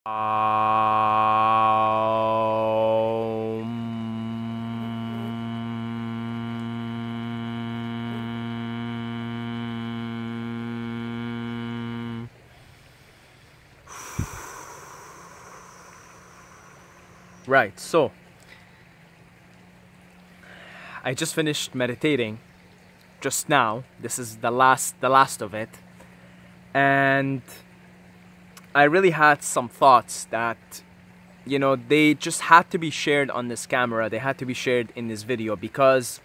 Right, so I just finished meditating just now. This is the last of it, and I really had some thoughts that, you know, they just had to be shared on this camera. They had to be shared in this video because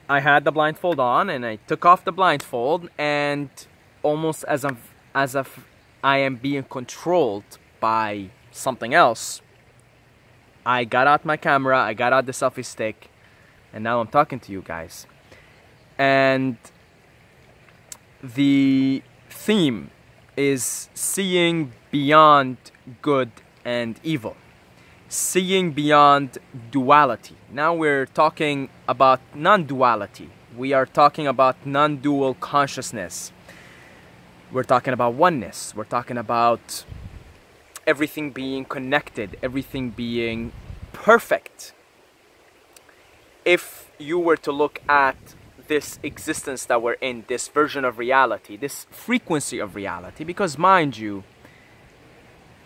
I had the blindfold on and I took off the blindfold, and almost as if I am being controlled by something else, I got out my camera, I got out the selfie stick, and now I'm talking to you guys. And the theme is seeing beyond good and evil, seeing beyond duality. Now we're talking about non-duality. We are talking about non-dual consciousness. We're talking about oneness. We're talking about everything being connected, everything being perfect. If you were to look at this existence that we're in, this version of reality, this frequency of reality, because mind you,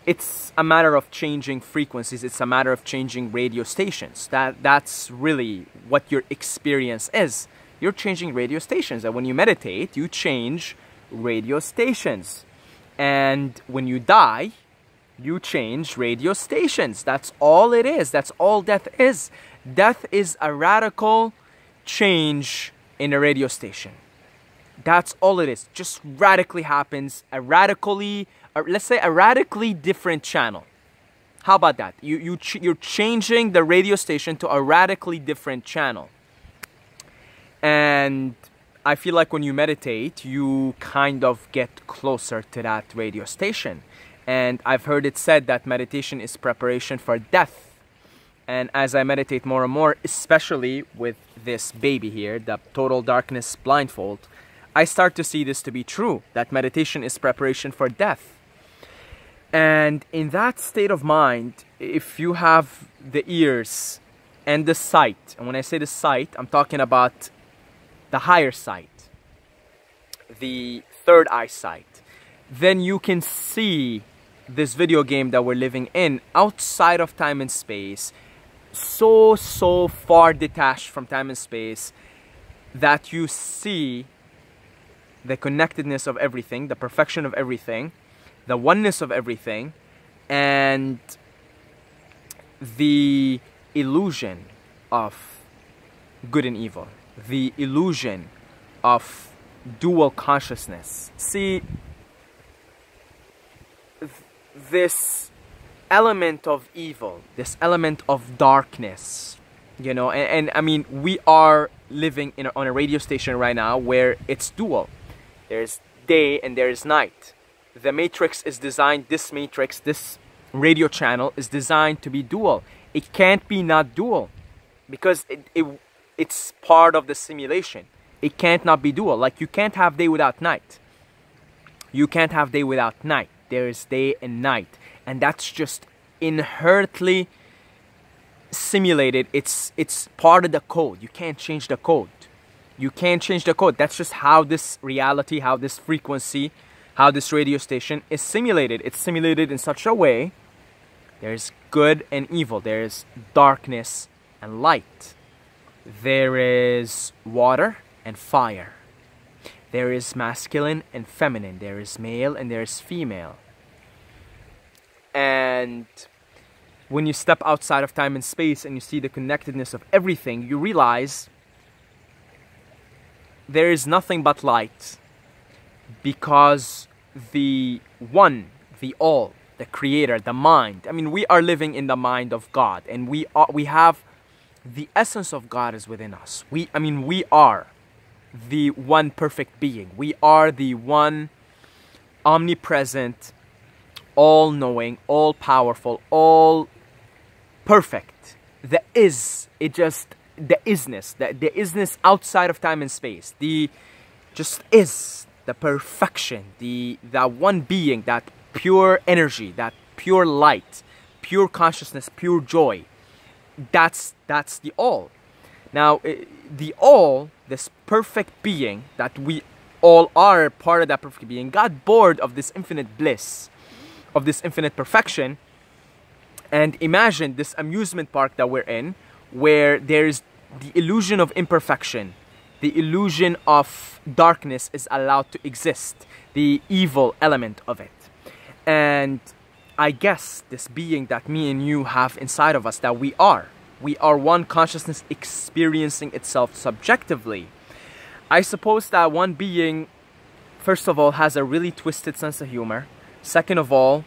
it's a matter of changing frequencies, it's a matter of changing radio stations. That's really what your experience is. You're changing radio stations, and when you meditate, you change radio stations. And when you die, you change radio stations. That's all it is. That's all death is. Death is a radical change in a radio station. That's all it is. Just radically happens. Let's say a radically different channel. How about that? You're changing the radio station to a radically different channel. And I feel like when you meditate, you kind of get closer to that radio station. And I've heard it said that meditation is preparation for death. And as I meditate more and more, especially with this baby here, the total darkness blindfold, I start to see this to be true, that meditation is preparation for death. And in that state of mind, if you have the ears and the sight, and when I say the sight, I'm talking about the higher sight, the third eyesight, then you can see this video game that we're living in outside of time and space, so far detached from time and space, that you see the connectedness of everything, the perfection of everything, the oneness of everything, and the illusion of good and evil, the illusion of dual consciousness. See, this element of evil, this element of darkness, you know, and I mean, we are living on a radio station right now where it's dual. There's day and there is night. The matrix is designed, this radio channel is designed to be dual. It can't be not dual because it's part of the simulation. It can't not be dual. Like, you can't have day without night. You can't have day without night. There is day and night, and that's just inherently simulated. It's part of the code. You can't change the code. You can't change the code. That's just how this reality, how this frequency, how this radio station is simulated. It's simulated in such a way. There's good and evil. There's darkness and light. There is water and fire. There is masculine and feminine. There is male and there is female. And when you step outside of time and space and you see the connectedness of everything, you realize there is nothing but light, because the one, the all, the creator, the mind. I mean, we are living in the mind of God, and we have the essence of God is within us. We are the one perfect being. We are the one omnipresent, all-knowing, all-powerful, all perfect. The isness outside of time and space. The just is, the perfection, the one being that pure energy, that pure light, pure consciousness, pure joy. That's the all. Now, the all, this perfect being that we all are part of that perfect being, got bored of this infinite bliss, of this infinite perfection, and imagine this amusement park that we're in, where there's the illusion of imperfection, the illusion of darkness is allowed to exist, the evil element of it. And I guess this being that me and you have inside of us, that we are one consciousness experiencing itself subjectively. I suppose that one being, first of all, has a really twisted sense of humor. Second of all,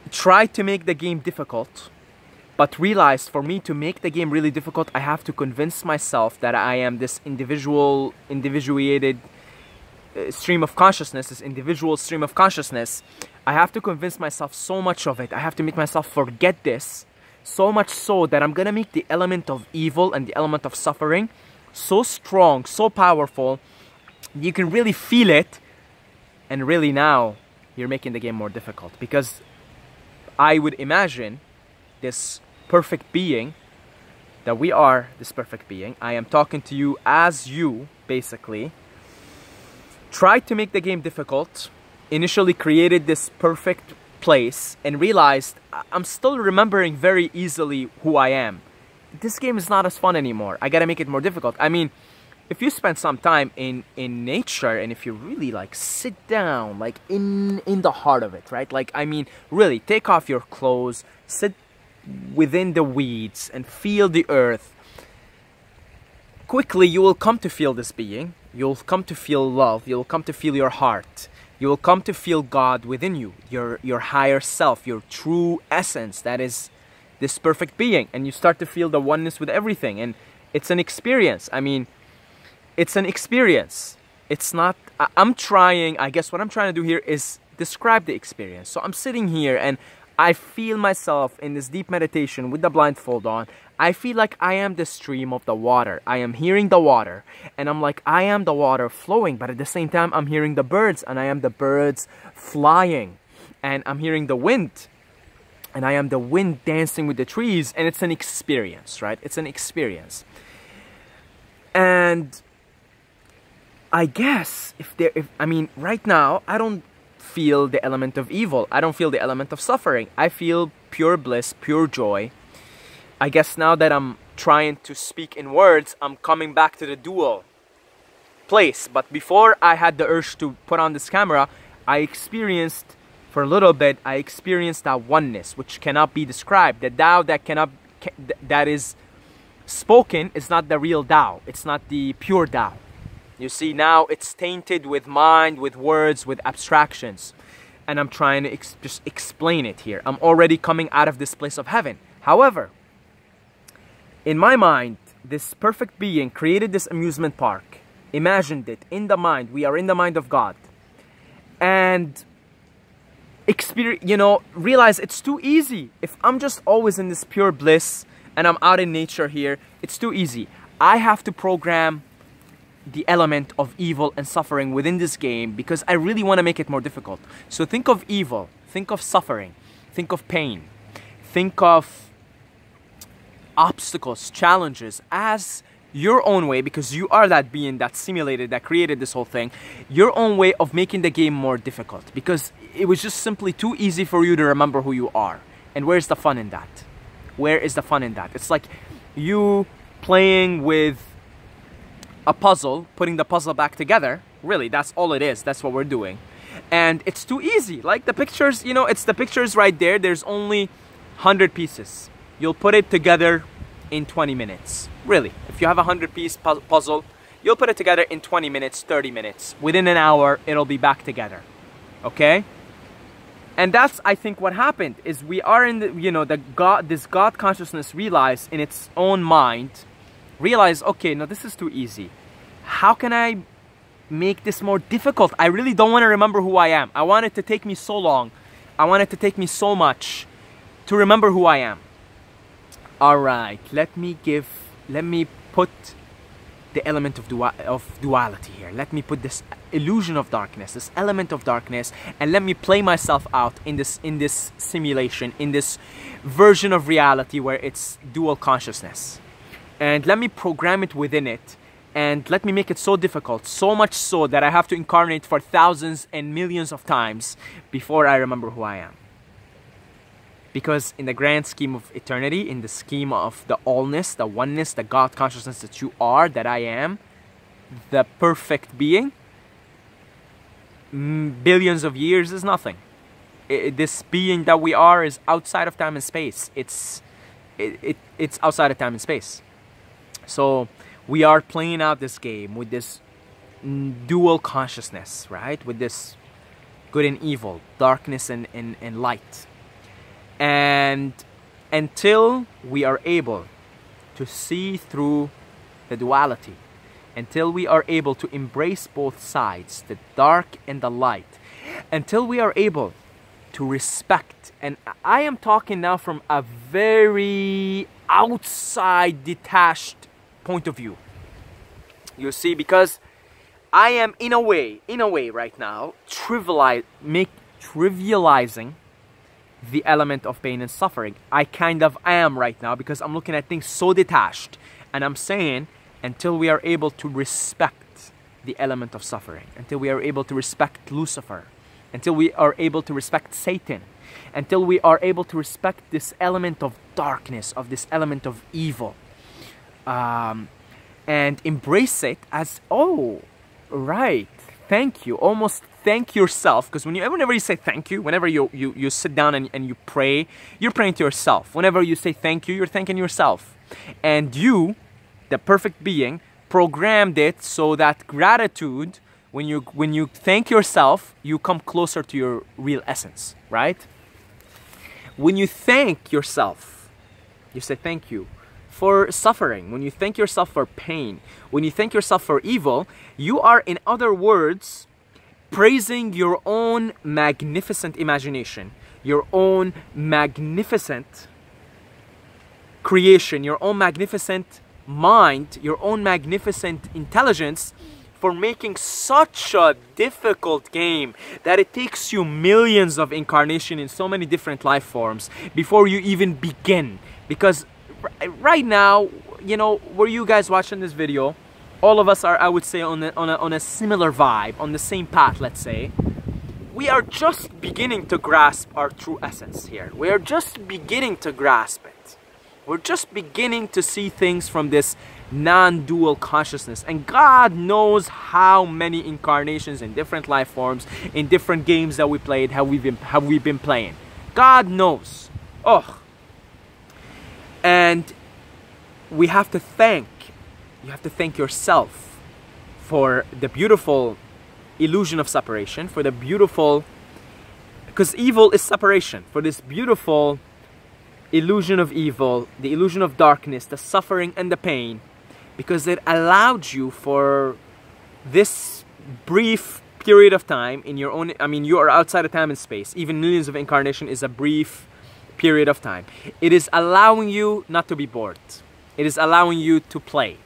tried to make the game difficult, but realized for me to make the game really difficult, I have to convince myself that I am this individuated stream of consciousness, this individual stream of consciousness. I have to convince myself so much of it. I have to make myself forget this, so much so that I'm gonna make the element of evil and the element of suffering so strong, so powerful, you can really feel it, and really now you're making the game more difficult. Because I would imagine this perfect being that we are, this perfect being, I am talking to you as you, basically, tried to make the game difficult, initially created this perfect place, and realized I'm still remembering very easily who I am. This game is not as fun anymore. I gotta make it more difficult. I mean, if you spend some time in nature, and if you really like sit down, like in the heart of it, right? Like, I mean, really take off your clothes, sit within the weeds and feel the earth. Quickly you will come to feel this being. You'll come to feel love. You'll come to feel your heart. You will come to feel God within you, your higher self, your true essence, that is this perfect being. And you start to feel the oneness with everything. And it's an experience. I mean, it's an experience. It's not, I'm trying, I guess what I'm trying to do here is describe the experience. So I'm sitting here and I feel myself in this deep meditation with the blindfold on. I feel like I am the stream of the water. I am hearing the water, and I'm like, I am the water flowing, but at the same time I'm hearing the birds, and I am the birds flying, and I'm hearing the wind, and I am the wind dancing with the trees. And it's an experience, right? It's an experience. And I guess I mean, right now I don't feel the element of evil. I don't feel the element of suffering. I feel pure bliss, pure joy. I guess now that I'm trying to speak in words, I'm coming back to the dual place. But before I had the urge to put on this camera, I experienced, for a little bit, I experienced that oneness, which cannot be described. The Tao that is spoken is not the real Tao. It's not the pure Tao. You see, now it's tainted with mind, with words, with abstractions. And I'm trying to just explain it here. I'm already coming out of this place of heaven. However, in my mind, this perfect being created this amusement park, imagined it in the mind. We are in the mind of God. And realize it's too easy. If I'm just always in this pure bliss and I'm out in nature here, it's too easy. I have to program the element of evil and suffering within this game because I really want to make it more difficult. So think of evil, think of suffering, think of pain, think of obstacles, challenges as your own way, because you are that being that simulated, that created this whole thing, your own way of making the game more difficult, because it was just simply too easy for you to remember who you are. And where's the fun in that? Where is the fun in that? It's like you playing with a puzzle, putting the puzzle back together. Really, that's all it is. That's what we're doing. And it's too easy. Like the pictures, it's the pictures right there. There's only 100 pieces. You'll put it together in 20 minutes. Really, if you have a 100-piece puzzle, you'll put it together in 20 minutes, 30 minutes. Within an hour, it'll be back together. Okay? And that's, I think, what happened is we are in the, this God consciousness realized in its own mind, realized, okay, no, this is too easy. How can I make this more difficult? I really don't want to remember who I am. I want it to take me so long. I want it to take me so much to remember who I am. All right, let me put the element of duality here. Let me put this illusion of darkness, this element of darkness, and let me play myself out in this simulation, in this version of reality where it's dual consciousness. And let me program it within it, and let me make it so difficult, so much so that I have to incarnate for thousands and millions of times before I remember who I am. Because in the grand scheme of eternity, in the scheme of the allness, the oneness, the God consciousness that you are, that I am, the perfect being, billions of years is nothing. This being that we are is outside of time and space. It's outside of time and space. So we are playing out this game with this dual consciousness, right? With this good and evil, darkness and light. And until we are able to see through the duality, until we are able to embrace both sides, the dark and the light, until we are able to respect, and I am talking now from a very outside, detached point of view. You see, because I am in a way right now trivializing the element of pain and suffering. I kind of am right now, because I'm looking at things so detached, and I'm saying until we are able to respect the element of suffering, until we are able to respect Lucifer, until we are able to respect Satan, until we are able to respect this element of darkness, of this element of evil, and embrace it as, oh, right, thank you, almost thank yourself. Because whenever you say thank you, whenever you sit down and you pray, you're praying to yourself. Whenever you say thank you, you're thanking yourself. And you, the perfect being, programmed it so that gratitude, when you thank yourself, you come closer to your real essence, right? When you thank yourself, you say thank you for suffering. When you thank yourself for pain, when you thank yourself for evil, you are, in other words, praising your own magnificent imagination, your own magnificent creation, your own magnificent mind, your own magnificent intelligence, for making such a difficult game that it takes you millions of incarnations in so many different life forms before you even begin. Because right now, you know, were you guys watching this video, all of us are, I would say, on a similar vibe, on the same path, let's say. We are just beginning to grasp our true essence here. We are just beginning to grasp it. We're just beginning to see things from this non-dual consciousness. And God knows how many incarnations in different life forms, in different games that we played, have we been playing. God knows. Oh. And we have to thank, you have to thank yourself for the beautiful illusion of separation, for the beautiful, because evil is separation, for this beautiful illusion of evil, the illusion of darkness, the suffering and the pain, because it allowed you for this brief period of time in your own, I mean, you are outside of time and space. Even millions of incarnation is a brief period of time. It is allowing you not to be bored. It is allowing you to play.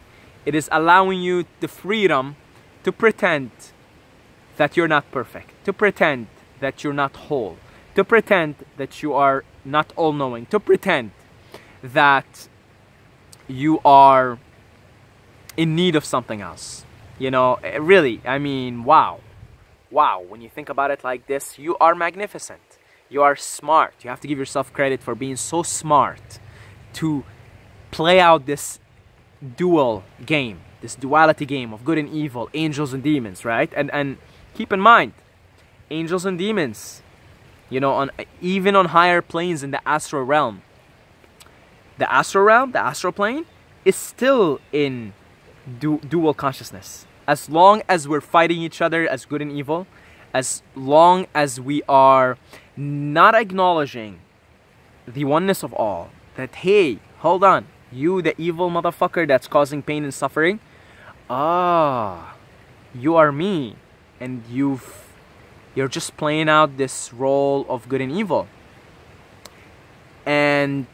It is allowing you the freedom to pretend that you're not perfect, to pretend that you're not whole, to pretend that you are not all-knowing, to pretend that you are in need of something else. You know, really, I mean, wow. Wow, when you think about it like this, you are magnificent. You are smart. You have to give yourself credit for being so smart to play out this dual game, this duality game of good and evil, angels and demons, right? And keep in mind, angels and demons, you know, even on higher planes in the astral realm, the astral plane, is still in dual consciousness. As long as we're fighting each other as good and evil, as long as we are not acknowledging the oneness of all, that, hey, hold on, you, the evil motherfucker that's causing pain and suffering, you are me, and you're just playing out this role of good and evil. And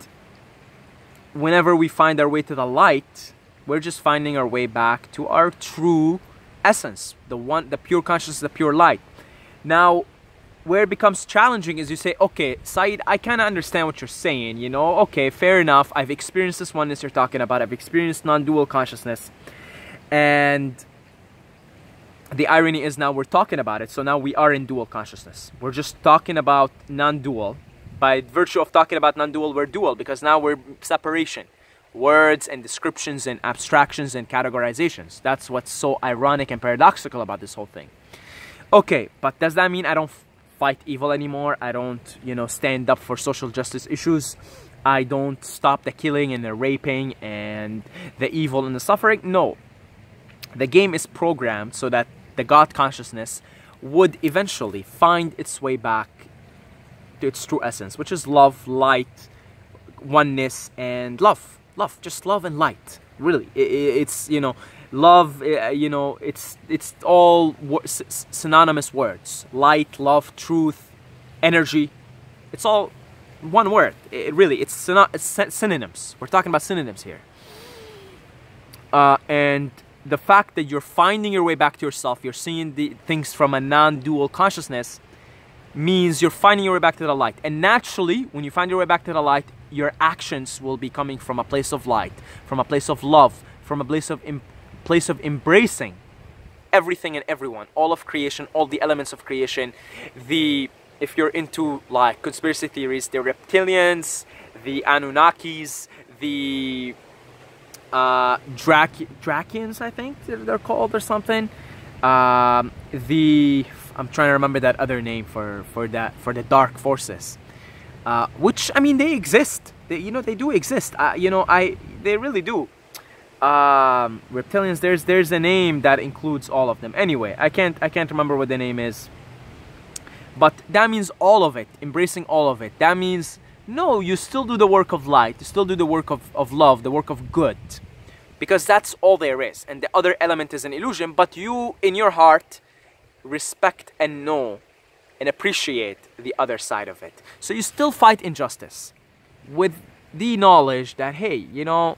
whenever we find our way to the light, We're just finding our way back to our true essence, the pure consciousness, the pure light. Now, where it becomes challenging is you say, okay, Saeed, I kind of understand what you're saying, you know, okay, fair enough. I've experienced this oneness you're talking about. I've experienced non-dual consciousness. And the irony is now we're talking about it. So now we are in dual consciousness. We're just talking about non-dual. By virtue of talking about non-dual, we're dual because now we're separation. Words and descriptions and abstractions and categorizations. That's what's so ironic and paradoxical about this whole thing. Okay, but does that mean I don't fight evil anymore? I don't, you know, stand up for social justice issues? I don't stop the killing and the raping and the evil and the suffering? No. The game is programmed so that the God consciousness would eventually find its way back to its true essence, which is love, light, oneness, and love. Love, just love and light. Really, it's, you know, love, you know, it's all synonymous words. Light, love, truth, energy. It's all one word. It's synonyms. We're talking about synonyms here. And the fact that you're finding your way back to yourself, you're seeing the things from a non-dual consciousness, means you're finding your way back to the light. And naturally, when you find your way back to the light, your actions will be coming from a place of light, from a place of love, from a place of embracing everything and everyone, all of creation, all the elements of creation. If you're into like conspiracy theories, the reptilians, the Anunnakis, the Drakians, I think they're called, or something. I'm trying to remember that other name for the dark forces. Which, I mean, they exist. They do exist. They really do. Reptilians. There's a name that includes all of them. Anyway, I can't remember what the name is. But that means all of it, embracing all of it. That means no, you still do the work of light. You still do the work of love, the work of good, because that's all there is. And the other element is an illusion. But you, in your heart, respect and know and appreciate the other side of it. So you still fight injustice with the knowledge that, hey, you know,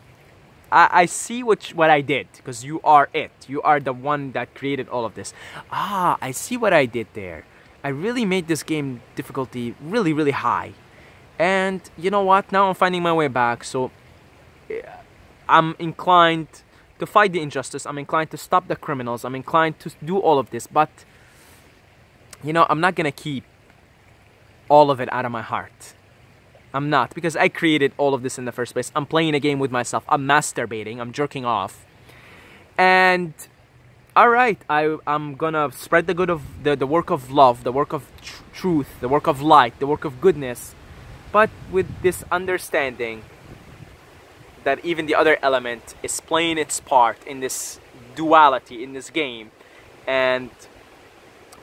I see what I did, because you are it. You are the one that created all of this. I see what I did there. I really made this game difficulty really, really high. And you know what? Now I'm finding my way back. So I'm inclined to fight the injustice. I'm inclined to stop the criminals. I'm inclined to do all of this. But, you know, I'm not going to keep all of it out of my heart. I'm not, because I created all of this in the first place. I'm playing a game with myself. I'm masturbating. I'm jerking off. And, alright, I'm going to spread the good of the work of love, the work of truth, the work of light, the work of goodness. But with this understanding that even the other element is playing its part in this duality, in this game. And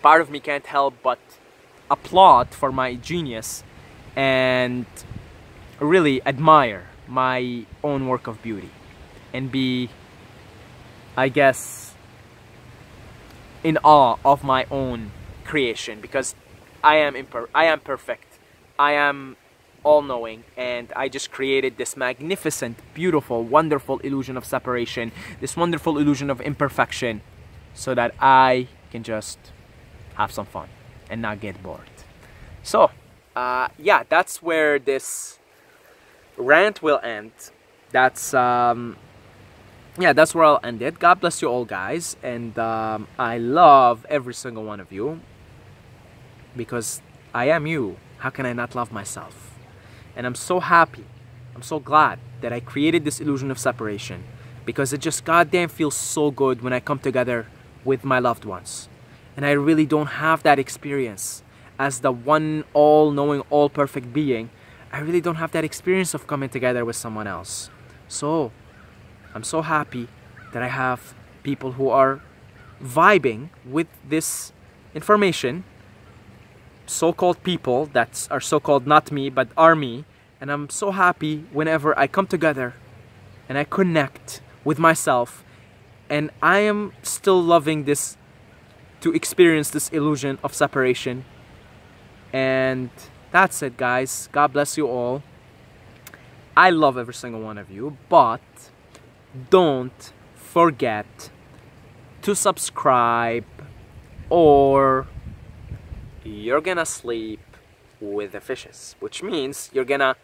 part of me can't help but applaud for my genius and really admire my own work of beauty. And be, I guess, in awe of my own creation. Because I am perfect. I am all-knowing, and I just created this magnificent, beautiful, wonderful illusion of separation, this wonderful illusion of imperfection, so that I can just have some fun and not get bored. So, yeah, that's where this rant will end. That's yeah, that's where I'll end it. God bless you all, guys, and I love every single one of you, because I am you. How can I not love myself? And I'm so happy, I'm so glad that I created this illusion of separation, because it just goddamn feels so good when I come together with my loved ones. And I really don't have that experience as the one all-knowing, all-perfect being. I really don't have that experience of coming together with someone else. So, I'm so happy that I have people who are vibing with this information, so-called people that are so-called not me but are me. And I'm so happy whenever I come together and I connect with myself, and I am still loving this, to experience this illusion of separation. And that's it, guys. God bless you all. I love every single one of you, but don't forget to subscribe, or you're gonna sleep with the fishes, which means you're gonna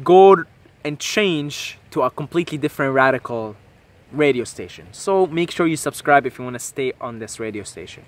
go and change to a completely different radical radio station. So make sure you subscribe if you want to stay on this radio station.